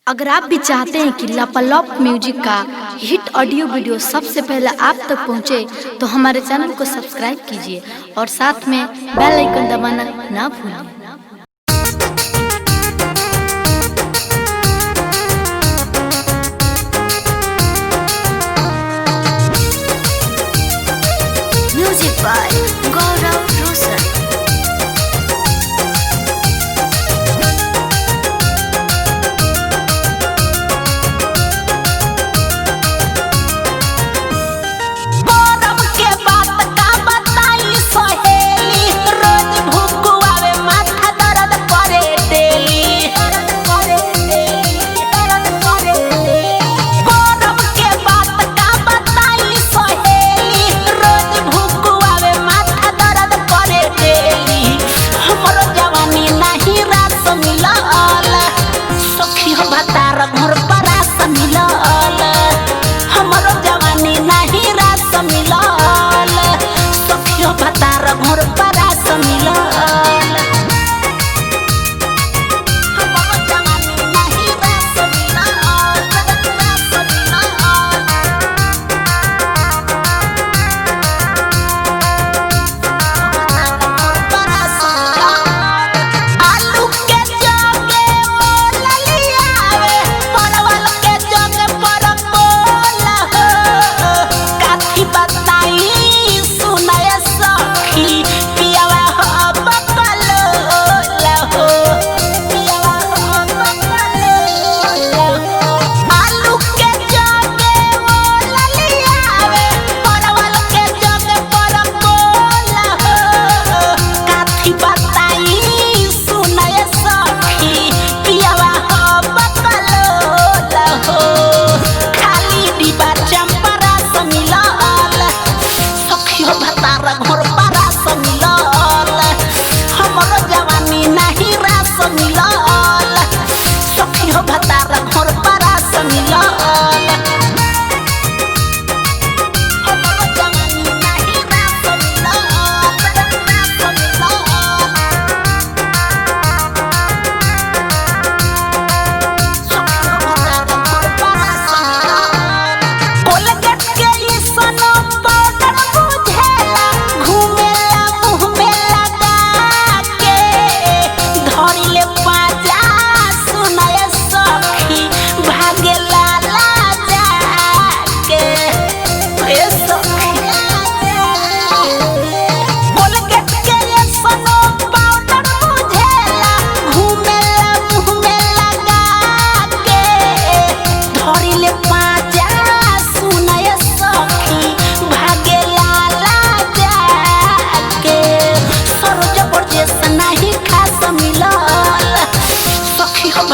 अगर आप भी चाहते हैं कि लापालॉप म्यूजिक का हिट ऑडियो वीडियो सबसे पहले आप तक पहुंचे, तो हमारे चैनल को सब्सक्राइब कीजिए और साथ में बेल आइकन दबाना ना भूलें। म्यूजिक बाय गौरव रोशन।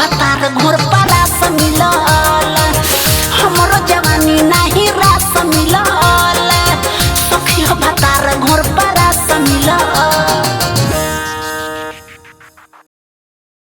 बतार घोर पारा समिला।